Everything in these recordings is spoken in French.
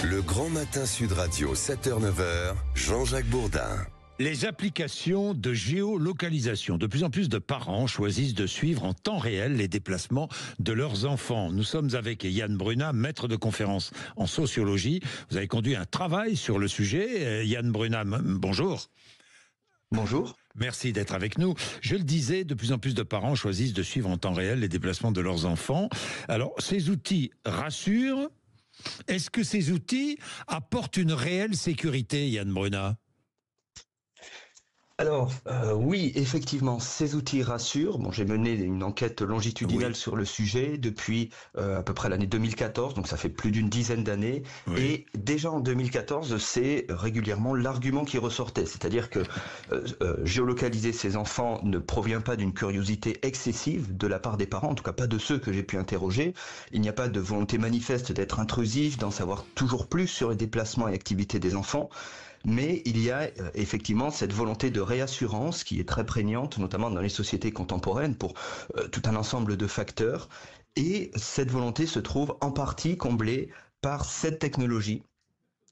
Le Grand Matin Sud Radio, 7h-9h, Jean-Jacques Bourdin. Les applications de géolocalisation. De plus en plus de parents choisissent de suivre en temps réel les déplacements de leurs enfants. Nous sommes avec Yann Brunat, maître de conférence en sociologie. Vous avez conduit un travail sur le sujet. Yann Brunat, bonjour. Bonjour. Merci d'être avec nous. Je le disais, de plus en plus de parents choisissent de suivre en temps réel les déplacements de leurs enfants. Alors, ces outils rassurent. Est-ce que ces outils apportent une réelle sécurité, Yann Brunat ? Alors, oui, effectivement, ces outils rassurent. Bon, j'ai mené une enquête longitudinale sur le sujet depuis à peu près l'année 2014, donc ça fait plus d'une dizaine d'années. Oui. Et déjà en 2014, c'est régulièrement l'argument qui ressortait. C'est-à-dire que géolocaliser ses enfants ne provient pas d'une curiosité excessive de la part des parents, en tout cas pas de ceux que j'ai pu interroger. Il n'y a pas de volonté manifeste d'être intrusif, d'en savoir toujours plus sur les déplacements et activités des enfants. Mais il y a effectivement cette volonté de réassurance qui est très prégnante, notamment dans les sociétés contemporaines, pour tout un ensemble de facteurs. Et cette volonté se trouve en partie comblée par cette technologie.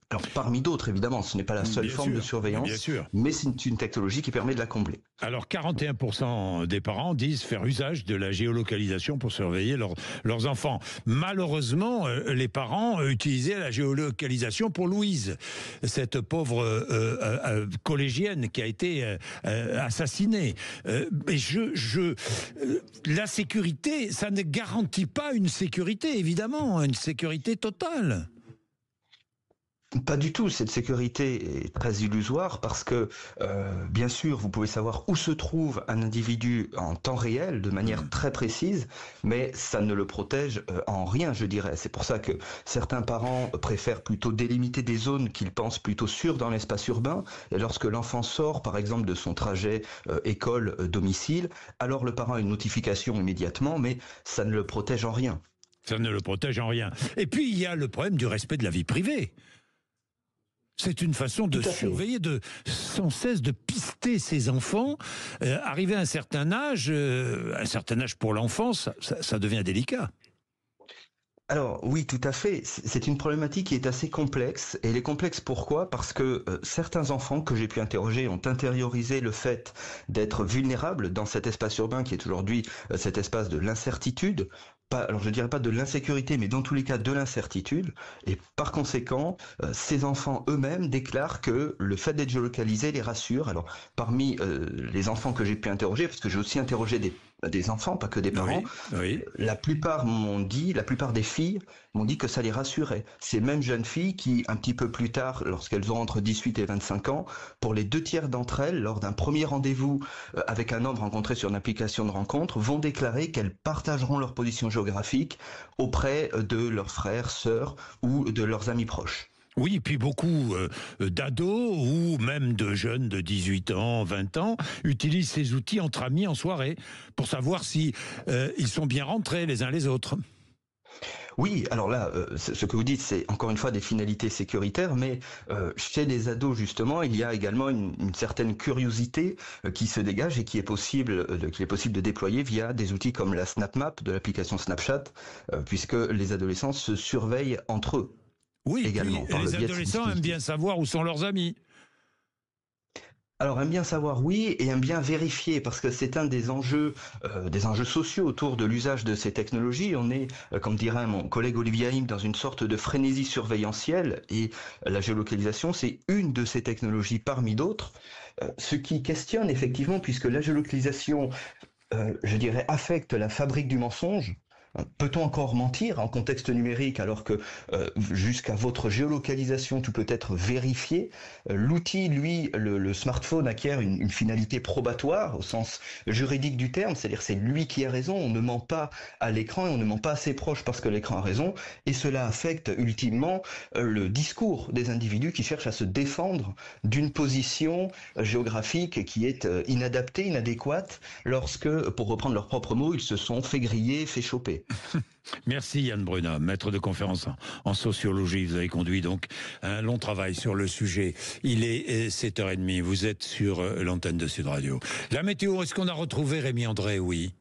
Alors, parmi d'autres, évidemment, ce n'est pas la seule forme de surveillance, mais c'est une technologie qui permet de la combler. Alors, 41% des parents disent faire usage de la géolocalisation pour surveiller leurs enfants. Malheureusement, les parents utilisaient la géolocalisation pour Louise, cette pauvre collégienne qui a été assassinée. La sécurité, ça ne garantit pas une sécurité, évidemment, une sécurité totale. Pas du tout, cette sécurité est très illusoire parce que, bien sûr, vous pouvez savoir où se trouve un individu en temps réel, de manière très précise, mais ça ne le protège en rien, je dirais. C'est pour ça que certains parents préfèrent plutôt délimiter des zones qu'ils pensent plutôt sûres dans l'espace urbain. Et lorsque l'enfant sort, par exemple, de son trajet école-domicile, alors le parent a une notification immédiatement, mais ça ne le protège en rien. Ça ne le protège en rien. Et puis, il y a le problème du respect de la vie privée. C'est une façon de surveiller, sans cesse de pister ses enfants. Arrivé à un certain âge pour l'enfance, ça devient délicat. Alors oui, tout à fait. C'est une problématique qui est assez complexe. Et elle est complexe pourquoi ? Parce que certains enfants que j'ai pu interroger ont intériorisé le fait d'être vulnérables dans cet espace urbain qui est aujourd'hui cet espace de l'incertitude. Alors je dirais pas de l'insécurité, mais dans tous les cas de l'incertitude. Et par conséquent, ces enfants eux-mêmes déclarent que le fait d'être géolocalisé les rassure. Alors parmi les enfants que j'ai pu interroger, parce que j'ai aussi interrogé des enfants, pas que des parents, la plupart des filles m'ont dit que ça les rassurait. Ces mêmes jeunes filles qui, un petit peu plus tard, lorsqu'elles ont entre 18 et 25 ans, pour les 2/3 d'entre elles, lors d'un premier rendez-vous avec un homme rencontré sur une application de rencontre, vont déclarer qu'elles partageront leur position géographique auprès de leurs frères, sœurs ou de leurs amis proches. Oui, et puis beaucoup d'ados ou même de jeunes de 18 ans, 20 ans utilisent ces outils entre amis en soirée pour savoir si ils sont bien rentrés les uns les autres. Oui, alors là, ce que vous dites, c'est encore une fois des finalités sécuritaires, mais chez les ados, justement, il y a également une certaine curiosité qui se dégage et qui est possible de déployer via des outils comme la SnapMap de l'application Snapchat, puisque les adolescents se surveillent entre eux. Oui, également. Puis, les adolescents aiment bien savoir où sont leurs amis. Alors, aime bien savoir, oui, et aime bien vérifier, parce que c'est un des enjeux sociaux autour de l'usage de ces technologies. On est, comme dirait mon collègue Olivier Haïm, dans une sorte de frénésie surveillentielle, et la géolocalisation, c'est une de ces technologies parmi d'autres, ce qui questionne effectivement, puisque la géolocalisation, je dirais, affecte la fabrique du mensonge. Peut-on encore mentir en contexte numérique alors que jusqu'à votre géolocalisation tout peut être vérifié ? L'outil, lui, le smartphone acquiert une finalité probatoire au sens juridique du terme, c'est-à-dire c'est lui qui a raison, on ne ment pas à l'écran et on ne ment pas à ses proches parce que l'écran a raison, et cela affecte ultimement le discours des individus qui cherchent à se défendre d'une position géographique qui est inadaptée, inadéquate, lorsque, pour reprendre leurs propres mots, ils se sont fait griller, fait choper. Merci Yann Brunat, maître de conférence en sociologie. Vous avez conduit donc un long travail sur le sujet. Il est 7h30, vous êtes sur l'antenne de Sud Radio. La météo, est-ce qu'on a retrouvé Rémi André ? Oui.